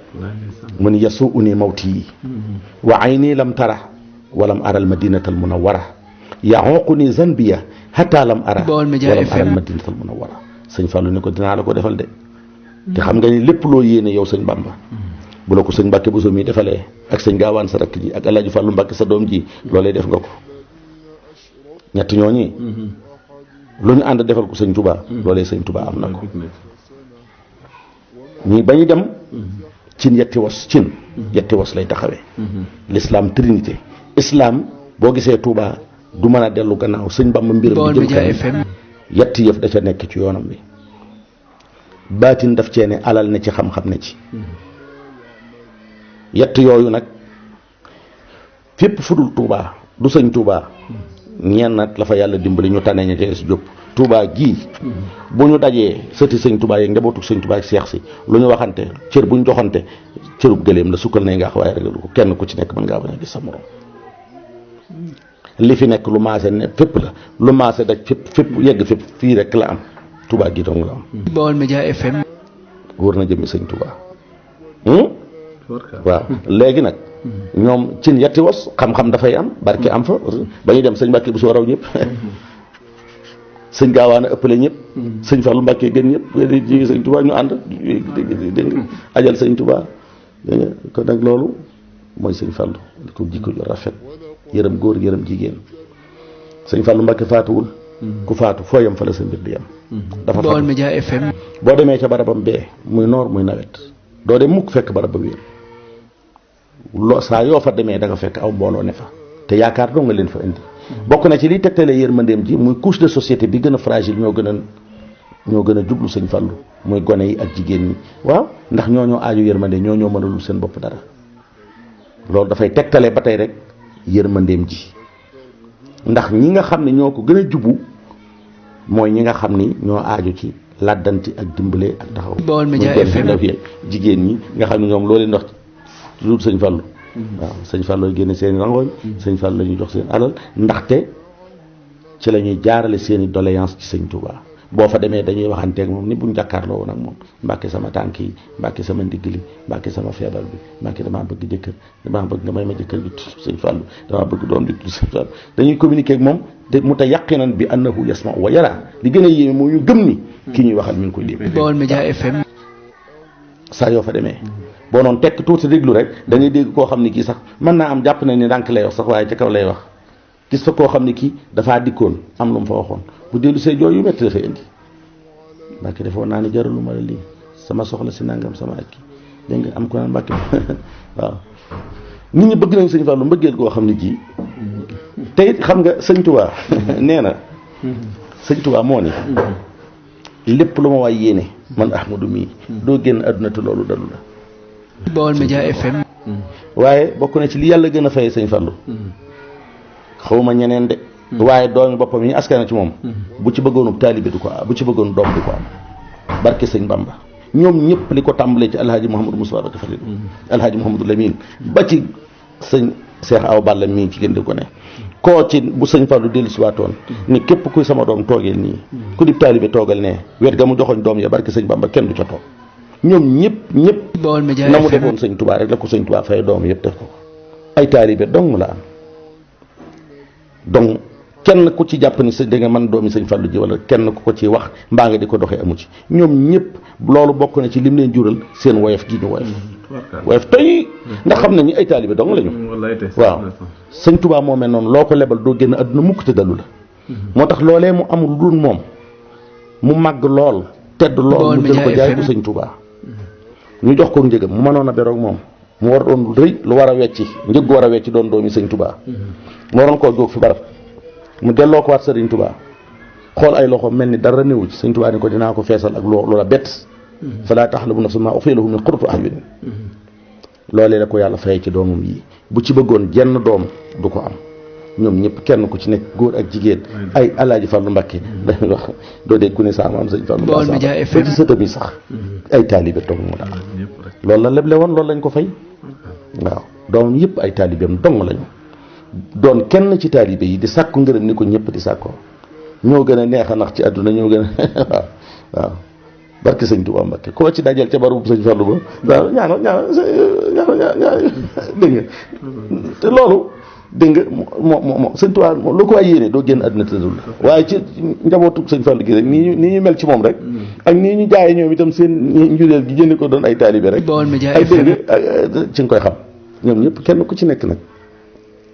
mu ni yasu uni mawti yi wa ayni lam tara walam ara al madinata al munawwara yaququni zanbiya hatta lam ara Baol Média walam ara al FM madinata al munawwara sëñ Fallu ni ko dinaa la ko defal de te xam nga ni lépp loo yéene yow sëñ Bamba bu la ko sëñ Mbàkke Buso mi defalee ak sëñ Gaawaan sa rakk ji ak Alaaji Fallu Mbàkke sa doom ji loolee def nga ko ñett ñooñi lu ñu ànd defal ko sëñ Tuubaa loolee sëñ Tuubaa am na ko ñii ba ñu dem cin yetti was lay taxawee. l'islam trinité islam boo gisee Touba du mën a dellu gannaaw sëñ Bamba mbiram bi jëm kanam yetti yëf da ca nekk ci yoonam bi baatin daf cee ne alal ne ci xam-xam ne ci yett yooyu nag fépp fudul Touba du sëñ Touba ñeen nag la fa yàlla dimbali ñu tane ña ca si jóg Touba gii bu ñu dajee sëti sëñ Touba yeeg njabootu sëñ Touba ak seex si lu ñu waxante cër bu ñu joxante cërub gëléem la sukkal nay nga wax waaye rek ko kenn ku ci nekk mën ngaa bañ a gis sa morom li fi nekk lu maase ne fépp la lu maase daj fépp yegg fépp fii rek la am Touba gi dong la am. Baol Média FM. wóor na jëmmi sëñ Touba. waaw léegi nag ñoom cin yetti was xam-xam dafay am barke am fa ba ñuy dem sëñ Mbàkke bu soo raw ñëpp sëñ Gaawaana ëppale ñëpp sëñ Fallu Mbàkke gën ñëpp ji sëñ Touba ñu ànd dégg nga ajal sëñ Touba dégg nga kon nag loolu mooy sëñ Fallu di ko jikko ju rafet yërëm góor yërëm jigéen sëñ Fallu Mbàkke faatuwul ku faatu foo yem fa la sa mbir di yem dafa Baol Média FM. boo demee ca barabam bee muy noor muy nawet doo dem mukk fekk barab ba wéer saa yoo fa demee da nga fekk aw mbooloo ne fa te yaakaar doo nga leen fa indi bokk na ci liy tegtalee yërmandeem ji muy couche de société bi gën a fragile ñoo gën a jublu sëñ Fallu muy gone yi ak jigéen ñi waaw ndax ñoo aaju yërmande ñoo mënalul seen bopp dara loolu dafay tegtalee ba tey rek yërmandeem ji ndax ñi nga xam ne ñoo ko gën a jubu mooy ñi nga xam ni ñoo aaju ci làddanti ak dimbale ak taxaw Baol Média FM jigéen ñi nga xam ne ñoom loo leen wax ci lu sëñ Fallu waaw sëñ Fallu génne seen rangooñ sëñ Fallu la ñuy jox seen alal ndaxte ci la ñuy jaarale seen i doléance ci sëñ Touba boo fa demee dañuy waxanteeg moom ni buñ jàkkaarloo woon ak moom Mbàkke sama tànk yi Mbàkke sama ndigg li Mbàkke sama feebar bi Mbàkke damaa bëgg jëkkër damaa bëgg nga may ma jëkkër bi tudd sëñ Fallu damaa bëgg doom bi tudd sëñ Fallu dañuy communiquer ak moom te mu ta yaqinan bi annahu yasma'u wa yara li gën a yéeme moo ñu gëm ni ki ñuy waxal mi ngi koy dégg. Baol Média FM. saa yoo fa demee boo noonu tekk tuuti déglu rek da ngay dégg koo xam ne kii sax mën naa am jàpp nañ ne ndànk lay wax sax waaye ca kaw lay wax gis fa koo xam ne kii dafaa dikkoon am lu mu fa waxoon bu dellu say jooy yu métti dafay indi Mbàkke defoon naa ne jaralu ma la lii sama soxla si nangam sama ak kii dégg nga am ko naan Mbàkke waaw nit ñi bëgg nañ sëñ Fallu mbëggeel koo xam ne kii te it xam nga sëñ Touba nee na sëñ Touba moo ni lépp lu ma waay yéene man Ahmadu mii doo génn àdduna te loolu dalu la. Baol Média FM. waaye bokk na ci li yàlla gën a fay sëñ Fallu xawma ñeneen de waaye doomi boppam yi askana ci moom bu ci bëggoonu taalibe du ko am bu ci bëggoonu doom du ko am barke sëñ Bamba ñoom ñëpp li ko tàmbalee ci alhaaji Mouhamadou Moussa Baka Falil alhaaji Mouhamadou Lamine ba ci sëñ Cheikh Awa Balla mii ci gën di ko ne koo ci bu sëñ Fallu dellu si waatoon ni képp kuy sama doom toogeel nii ku di taalibe toogal ne wet ga mu joxoñ doom ya barke sëñ Bamba kenn du ca toog ñoom ñëpp Baol Média na mu defoon sëñ Touba rek la ko sëñ Touba fay doom yëpp def ko ay taalibe dong la am donc kenn ku ci jàpp ni sa da nga mën doomi sëñ Fallu ji wala kenn ku ko ci wax mbaa nga di ko doxee amu ci ñoom ñëpp loolu bokk na ci lim leen jural seen woyof gi ñu woyof toy ndax xam nañu ay taalibe dong lañu waaw sëñ Touba moo mel noonu loo ko lebal doo génn àdduna mukk te dalu la moo tax loolee mu amul lu dul moom mu màgg lool tedd lool mu jël ko jaay ko sëñ Touba ñu jox ko njëgam mu mënoon a beroog moom mu war doon rëy lu war a wecci njëg war a wecci doon doomi sëñ Touba mu waroon koo jóg fi barab mu delloo ko waat sëriñ Touba xool ay loxo mel ni dara néewu ci sëñ Touba ni ko dinaa ko feesal ak loola bett falaa ta'lamu nafsun maa ukhfiya lahum min qurrati a'yunin loolee la ko yàlla fayee ci doomam yi bu ci bëggoon jenn doom du ko am ñoom ñëpp kenn ku ci nekk góor ak jigéen ay alaaji Fallu Mbàkke dañuy wax doo dégg ku ne saa maam sëñ Fallu Baol Média FM ci sëtam yi sax ay taalibe dong mu daal loolu la leble woon loolu lañ ko fay waaw doomam yëpp ay taalibeem dong lañu doon kenn ci taalibe yi di sàkku ngërëm ni ko ñëpp di sàkkoo ñoo gën a neex a nax ci àdduna ñoo gën a waaw barke sëñ Touba Mbàkke koo ci dajal ca barabu sëñ Fallu ba waaw ñaanal dégg nga te loolu dégg nga moo sëñ Touba lu ko waay yéene doo génn àdduna tëddul waaye ci njabootu sëñ Fallu gi rek nii ñu mel ci moom rek ak nii ñu jaayee ñoom itam seen njureel gi jënd ko doon ay taalibe rek Baol Média ay FM dégg nga ci nga koy xam ñoom ñëpp kenn ku ci nekk nag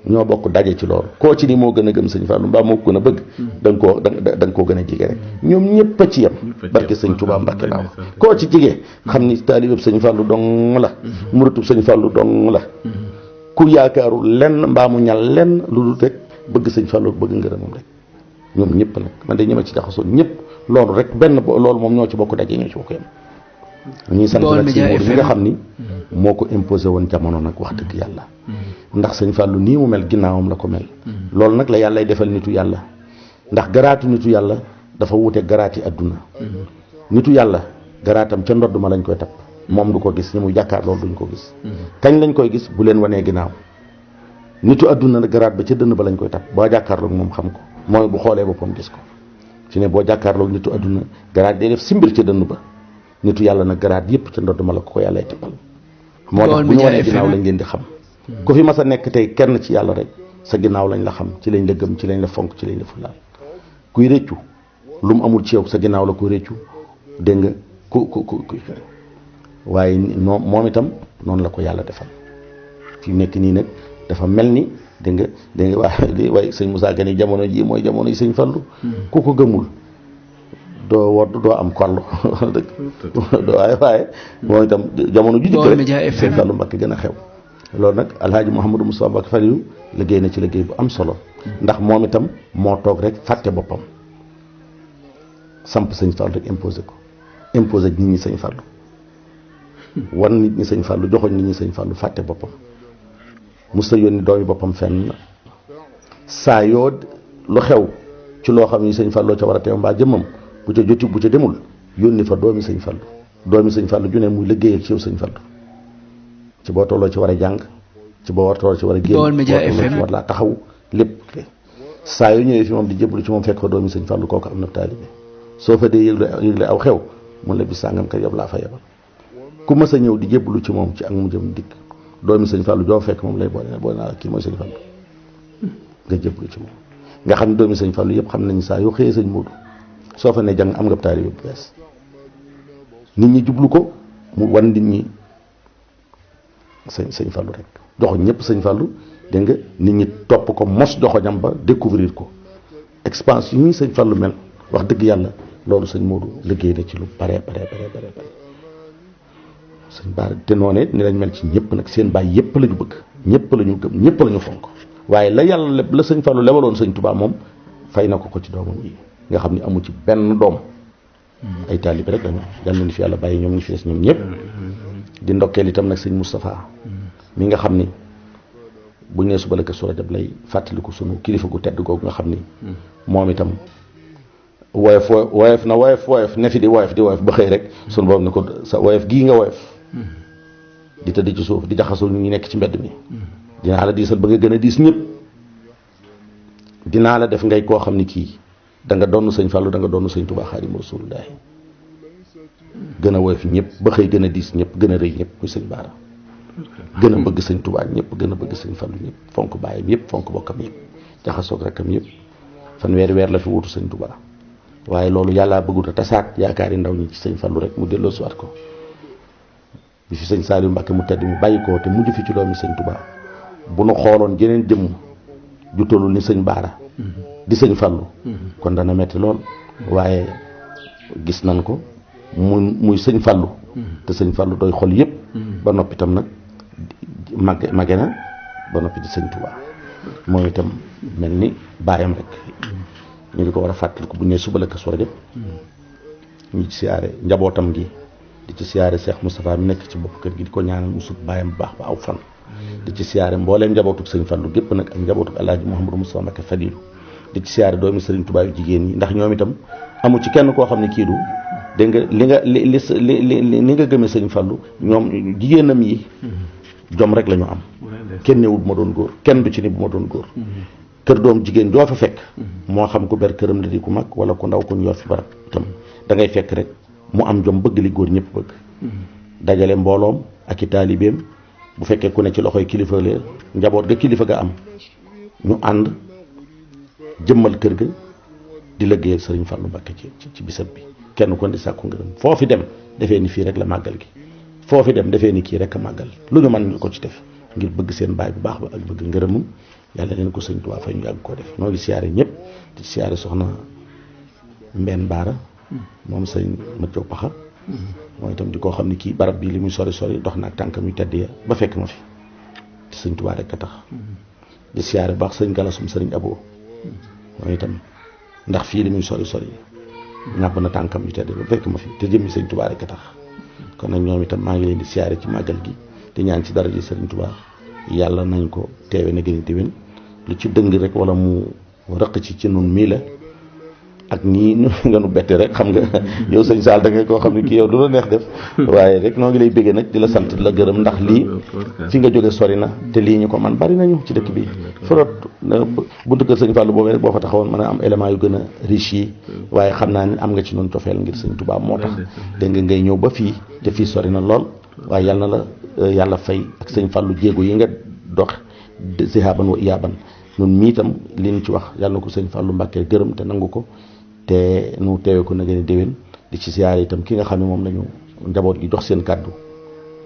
ñoo bokk daje ci loolu koo ci ni moo gën a gëm sëñ Fallou mbaa moo ko gën a bëgg da nga koo gën a jige rek ñoom ñëpp a ci yem barke sëñ Touba Mbacke laa wax koo ci jige xam ni taalibeb sëñ Fallou dong la muritub sëñ Fallou dong la ku yaakaaru lenn mbaa mu ñal lenn lu dul rek bëgg sëñ Fallou bëgg ngërëmam rek ñoom ñëpp nag man de ñëma ci jaxasoon ñëpp loolu rek benn loolu moom ñoo ci bokk daje ñoo ci bokk yem ñuy sant nag sëñ Modou mi nga xam ni moo ko imposé woon jamono nag wax dëgg yàlla ndax sëñ Fallou nii mu mel ginnaawam la ko mel loolu nag la yàllay defal nitu yàlla ndax garaatu nitu yàlla dafa wuute garaati adduna nitu yàlla garaatam ca ndodd ma lañ koy tapp moom du ko gis ñi mu jàkkaar loolu duñ ko gis kañ lañ koy gis bu leen wanee ginnaaw nitu adduna nag garaat ba ca dënn ba lañ koy tapp boo jàkkaarloog moom xam ko mooy bu xoolee boppam gis ko fi ne boo jàkkaarloog nitu adduna garaat day def simbir ca dënn ba nitu yàlla nag garaat yëpp ca ndodd ma la ko yàllay tippal moo tax bu ñu wanee ginnaaw lañ leen di xam ku fi mas a nekk tey kenn ci yàlla rek sa ginnaaw lañ la xam ci lañ la gëm ci lañ la fonk ci lañ la fulaal kuy réccu lu mu amul ci yow sa ginnaaw la ko réccu dégg nga ku waaye moom itam noonu la ko yàlla defal fi nekk nii nag dafa mel ni dégg nga waaye sëñ Moussa Gane jamono ji mooy jamono yi sëñ Fallou ku ko gëmul doo wodd doo am kollu dëgg waaye moom itam jamono ju dikk rek sëñ Fallou Mbacké gën a xew loolu nag alhaaji Mouhamadou Moustapha Mbacké Fallou liggéey na ci liggéey bu am solo ndax moom itam moo toog rek fàtte boppam samp sëñ Fallou rek imposé nit ñi sëñ Fallou wan nit ñi sëñ Fallou joxoñ nit ñi sëñ Fallou fàtte boppam musta yónni doomi boppam fenn saa yoo lu xew ci loo xam ni sëñ Fallou ca war a teew mbaa jëmmam bu ca joti bu ca demul yónni fa doomi sëñ Fallou ju ne muy liggéeyal ci yow sëñ Fallou ci boo tolloo ci war a jàng ci boo tolloo ci war a génn boo tolloo ci war laa taxaw lépp saa yoo ñëwee fi moom di jébbalu ci moom fekk fa doomi sëñ Fallou kooku am na taalibe soo fa dee yëgle aw xew mun la bis sàngam kat yow laa fa yebal ku mës a ñëw di jébbalu ci moom ci ak mu jëm dikk doomi sëñ Fallou joo fekk moom lay boole naa la kii mooy sëñ Fallou nga jébbalu ci moom nga xam ne doomi sëñ Fallou yëpp xam nañ saa yoo xëyee sëñ Modou soo fa ne jàng am nga taalibe bu bees nit ñi jublu ko mu wan nit ñi sëñ Fallou rek joxoñ ñëpp sëñ Fallou dégg nga nit ñi topp ko mos joxoñam ba découvrir ko expansion yi sëñ Fallou mel wax dëgg yàlla loolu sëñ Modou liggéey na ci lu bare sëñ Bara te noonee ni lañ mel ci ñëpp nag seen baay yëpp la ñu bëgg ñëpp la ñu gëm ñëpp la ñu fonk waaye la yàlla la sëñ Fallou lebaloon sëñ Touba moom fay na ko ci doomam yi nga xam ne amu ci benn doom ay taalibe rek lañu yàlla na ni fi yàlla bàyyi ñoom ñu fi des ñoom ñëpp di ndokkeel itam nag sëñ Moustapha mi nga xam ni buñ nee suba la Kazu Rajab lay fàttaliku sunu kilifa gu tedd googu nga xam ni moom itam woyof ne fi di woyof ba xëy rek sunu boobu ne ko sa woyof gii nga woyof di tëdd ci suuf di jaxasoo ñu nekk ci mbedd mi dinaa la diisal ba nga gën a diis ñëpp dinaa la def ngay koo xam ni kii da nga doon sëñ Fallou da nga doon sëñ Touba Xaadimu Rasuulullaahi gën a woyof ñëpp ba xëy gën a diis ñëpp gën a rëy ñëpp muy sëñ Bara gën a bëgg sëñ Touba ñëpp gën a bëgg sëñ Fallou ñëpp fonk baayam yëpp fonk bokkam yëpp jaxasoog rakkam yëpp fanweeri weer la fi wutu sëñ Touba waaye loolu yàllaa bëggut a tasaat yaakaari ndaw ñi ci sëñ Fallou rek mu delloo siwaat ko bi fi sëñ Saliou Mbacké mu tedd mi bàyyi ko te mujj fi ci doomi sëñ Touba bu nu xooloon jeneen jëmm ju tollul ni sëñ Bara di sëñ Fallou kon dana metti lool waaye gis nañ ko muy sëñ Fallou te sëñ Fallou doy xol yëpp ba noppi itam nag mage na ba noppi di sëñ Touba mooy itam mel ni baayam rek ñu di ko war a fàttaliku bu ñu nee suba la Kazu Rajab ñu ci siyaare njabootam gi di ci siyaare Cheikh Moustapha mi nekk ci bopp kër gi di ko ñaanal mu sut baayam bu baax ba aw fan di ci siyaare mbooleem njabootuk sëñ Fallou gépp nag ak njabootuk Alaaji Mouhamadou Moustapha Mbacké Fadilou di ci siyaare doomi Sëriñ Touba yu jigéen ñi ndax ñoom itam amu ci kenn koo xam ne kii du dégg nga li nga gëmee sëñ Fallou ñoom jigéenam yi jom rek la ñu am kenn newul bu ma doon góor kenn du ci ni bu ma doon góor kër doom jigéen joo fa fekk moo xam ku ber këram la di ku mag wala ku ndaw ku ñu yor fi barab itam da ngay fekk rek mu am jom bëgg li góor ñëpp bëgg dajale mbooloom ak i taalibeem bu fekkee ku ne ci loxoy kilifa la njaboot ga kilifa ga am ñu ànd jëmmal kër ga di liggéeyal Sëriñ Fallou Mbacké ci bisab bi kenn ko di sàkku ngërëm foofi dem defee ni fii rek la màggal gi foofi dem defee ni kii rek a màggal lu ñu mën ñu ko ci def ngir bëgg seen baay bu baax ba ak bëgg ngërëmam yàlla leen ko sëñ Tuubaa fay ñu yàgg koo def. noo ngi siyaare ñëpp di siyaare soxna Mbène Baara moom sëñ Mat Jaw Paxa mooy itam di koo xam ne kii barab bi li muy sori sori dox naag tànkam yu tedd ya ba fekk ma fi te sëñ Tuubaa rek a tax. di siyaare baax sëñ Galasum sëriñ Abo mooy itam ndax fii li muy sori sori ñàpp na tànkam yu tedd ba fekk ma fi te jëmmi sëñ Tuubaa rek a tax. kon nag ñoom itam maa ngi leen di siyaare ci màggal gi di ñaan ci daraja sëriñ Tuubaa yàlla nañ ko teewe na gën a déwén lu ci dëng rek wala mu rëq ci nun mii la ak ñii nga nu bette rek xam nga yow sëñ Saal da nga koo xam ne kii yow du la neex def waaye rek noo ngi lay bëggee nag di la sant di la gërëm ndax lii fi nga jóge sori na te lii ñu ko man bari nañu ci dëkk bi forot buntu kër sëñ Fallou boobee rek boo fa taxawoon mën a am élément yu gën a riche yi waaye xam naa ni am nga ci noonu cofeel ngir sëñ Tuubaa moo tax dégg nga ngay ñëw ba fii te fii sori na lool waaye yàlla na la yàlla fay ak sëñ Fallou jéego yi nga dox zihaaban wa iyaaban ñun mii itam li ñu ci wax yàlla na ko sëñ Fallou Mbàkke gërëm te nangu ko te nu teewe ko na gën a déwén di ci siyaare itam ki nga xam ne moom lañu njaboot gi jox seen kàddu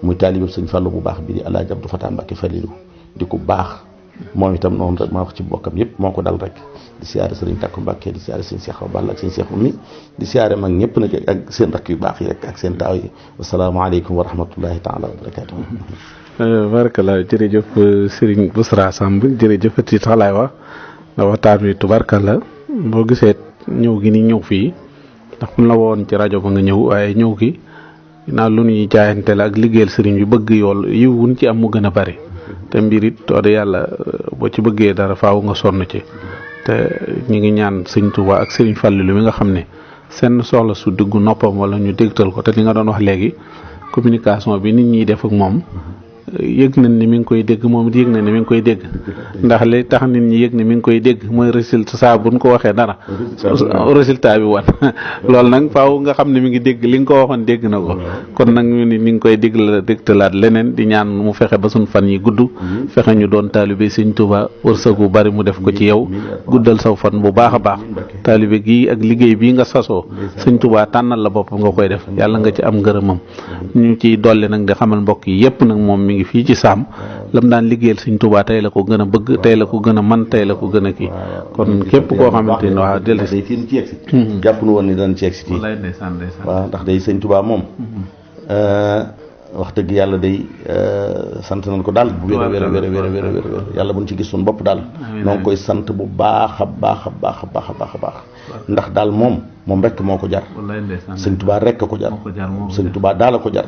muy taalibe sëñ Fallou bu baax bi di Alaaji Abdou Fatah Mbàkke Falilu di ko baax moom itam noonu rek ma wax ci bokkam yëpp moo ko dal rek di siyaare sëriñ Takku Mbàkke di siyaare sëñ Cheikh Balla ak sëñ Cheikh Oumy di siyaare mag ñëpp nag ak seen rakk yu baax yi rek ak seen taaw yi wasalaamaaleykum wa rahmatullahi taala wa barakatuh. Barakallah jërëjëf Serigne Bousra Samb jërëjëf ci taxalaay wax nga waxtaan wi tubarkalla boo gisee ñëw gi ni ñëw fii ndax mun la woon ci rajo ba nga ñëw waaye ñëw gi naa lu ñuy jaayante la ak liggéeyal sëriñ bi bëgg yool yiw wuñ ci am mu gën a bari te mbir it toode yàlla boo ci bëggee dara faaw nga sonn ci te ñu ngi ñaan sëñ Tuubaa ak sëriñ Fallilu mi nga xam ne seen soxla su dugg noppam wala ñu dégtal ko te li nga doon wax léegi communication bi nit ñiy def ak moom yëg nañ ni mi ngi koy dégg moom it yëg na ni mi ngi koy dégg ndax li tax nit ñi yëg ni mi ngi koy dégg mooy résultat saa buñ ko waxee dara résultat bi wan loolu nag faaw nga xam ne mi ngi dégg li nga ko waxoon dégg na ko kon nag ñu ni mi ngi koy dégtalaat leneen di ñaan mu fexe ba suñ fan yi gudd fexe ñu doon taalibe Sëñ Tuubaa wërsëgu bari mu def ko ci yow guddal saw fan bu baax a baax taalibe gii ak liggéey bii nga sasoo Sëñ Tuubaa tànnal la bopp nga koy def yàlla nga ci am ngërëmam ñu ciy dolli nag di xamal mbokk yi yépp nag moom mi ngi fii ci Saam lam daan liggéeyal Sëñ Tuubaa tey la ko gën a bëgg tey la ko gën a man tey la ko gën a kii kon képp koo xamante ni waaw del day fii ci yegsi jàpp nu woon ni daan ci yegsi fii waaw ndax day Sëñ Tuubaa moom wax dëgg yàlla day sant nañ ko daal bu wér a wér yàlla buñ ci gis suñu bopp daal noo ngi koy sant bu baax a baax a baax a baax a baax a baax ndax daal moom rek moo ko jar Sëñ Tuubaa rek ko jar Sëñ Tuubaa daal a ko jar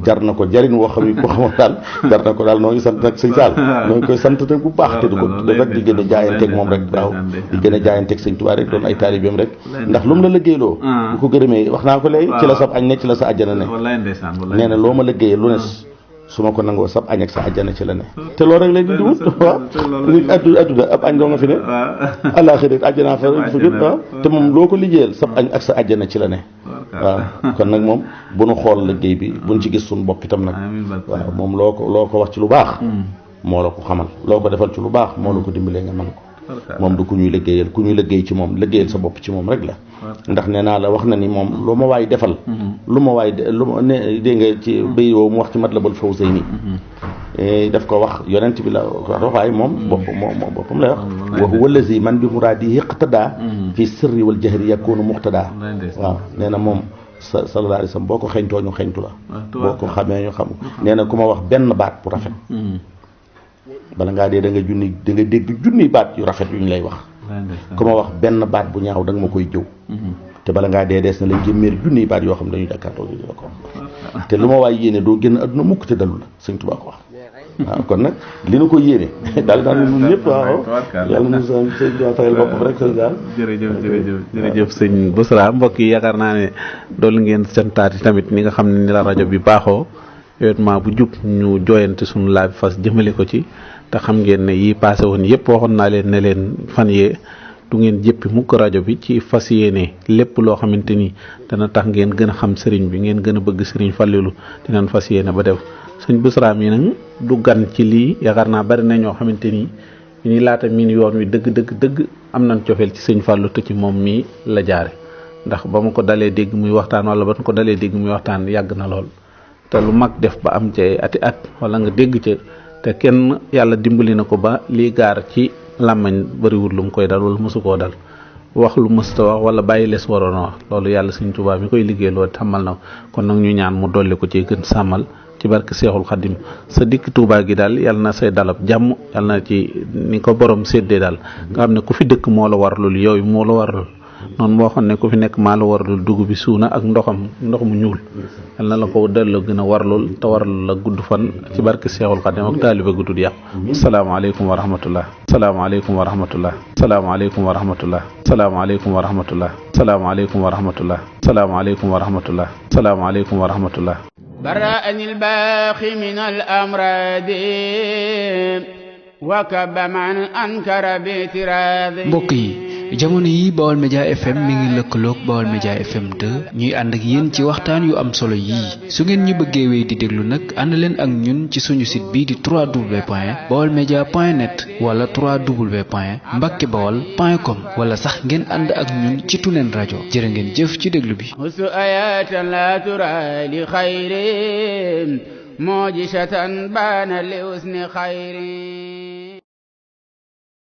jar na ko jarin woo xam ne ko xamoon daal jar na ko daal noo ngi sant nag Sëñ Saal noo ngi koy sant nag bu baax te du ko def rek di gën a jaayanteeg moom rek waaw di gën a jaayanteeg Sëñ Tuubaa rek doon ay taalibeem rek ndax lu mu la liggéeyloo bu ko gërëmee wax naa ko léegi ci la sab añ ne ci la sa àjjana ne nee na loo ma liggéeyee lu ne su ma ko nangoo sab añ ak sa àjjana ci la ne te loolu rek lay di wut waaw nit adduna ab añ doo nga fi ne àllaaxira àjjana fa jot waaw te moom loo ko liggéeyal sab añ ak sa àjjana ci la ne waaw kon nag moom bu nu xool liggéey bi buñ ci gis suñu bopp itam nag waaw moom loo ko wax ci lu baax moo la ko xamal loo ko defal ci lu baax moo la ko dimbalee nga man ko moom du ku ñuy liggéeyal ku ñuy liggéey ci moom liggéeyal sa bopp ci moom rek la ndax nee naa la wax na ni moom lu ma waay defal lu ma ne dégg nga ci béy woowu mu wax ci Matlabul Fawzayni daf ko wax yonent bi la wax waaye moom boppam lay wax wa huwa allazi man bi muraadihi iqtadaa fi sirri wal jahri yakunu muqtadaa waaw nee na moom sallallahu alayhi wa sallam boo ko xeñtoo ñu xeñtu la boo ko xamee ñu xam nee na ku ma wax benn baat bu rafet bala ngaa dee da nga dégg junni baat yu rafet yu ñu lay wax ku ma wax benn baat bu ñaaw da nga ma koy jëw te bala ngaa dee dees na lay jëmmeer junni baat yoo xam ne dañuy jàkkaarloo di la ko te lu ma waay yéene doo génn adduna mukk te dalu la Sëñ Tuubaa ko wax waaw kon nag li nu ko yéene daal daal ñun ñëpp waaw yàlla na Sëñ Tuubaa fayal boppam rek sëñ daal jërëjëf sëñ Bousra mbokk yi yaakaar naa ne doolu ngeen santaati tamit ni nga xam ne ni la rajo bi baaxoo événement bu jub ñu jooyante suñu laa fas jëmale ko ci te xam ngeen ne yi passé woon yëpp waxoon naa leen ne leen fan yee du ngeen jëppi mukk rajo bi ci fas yéene lépp loo xamante ni dana tax ngeen gën a xam sëriñ bi ngeen gën a bëgg sëriñ Fallilu dinañ fas yéene ba def sëñ Bousra mi nag du gan ci lii yaakaar naa bari na ñoo xamante ni ni laata miin yoon wi dëgg am nañ cofeel ci sëñ Fallu te ci moom mii la jaare ndax ba ma ko dalee dégg muy waxtaan wala ba ma ko dalee dégg muy waxtaan yàgg na lool te lu mag def ba am ci ati at wala nga dégg ca te kenn yàlla dimbali na ko ba lii gaar ci làmmañ bariwul lu mu koy dal wala mosu koo dal wax lu mësta wax wala bàyyi lees waroon a wax loolu yàlla Sëriñ Tuubaa mi koy liggéey loolu tàmmal na kon nag ñu ñaan mu dolli ko ci gën sàmmal ci barke Seexul Xadim sa dikk Tuubaa gi daal yàlla na say dalab jàmm yàlla na ci ni ko borom séddee daal nga xam ne ku fi dëkk moo la warlul yooyu moo la warlul noonu boo xam ne ku fi nekk maa la warlul dugub bi suuna ak ndox mu ñuul yal na la ko delloo gën a warlul te warlul la gudd fan ci barke Seexul Xadim ak taaliba gu dul yàq salaamaaleykum wa rahmatullah salaamaaleykum wa rahmatullah salaamaaleykum wa rahmatullah salaamaaleykum wa rahmatullah salaamaaleykum wa rahmatullah salaamaaleykum wa rahmatullah salaamaaleykum wa rahmatullah برأني الباخي من الأمراض وكب من أنكر باعتراض mbokk yi jamono yi Baol Média FM mi ngi lëkkaloog Baol Média FM 2 ñuy ànd ak yéen ci waxtaan yu am solo yii su ngeen ñu bëggee wéy di déglu nag ànd leen ak ñun ci suñu site bii di www.baolmedia.net wala www.mbackebaol.com wala sax ngeen ànd ak ñun ci Tunen rajo jërë ngeen jëf ci déglu bi آيات لا ترى لخير معجزة بان لحسن خير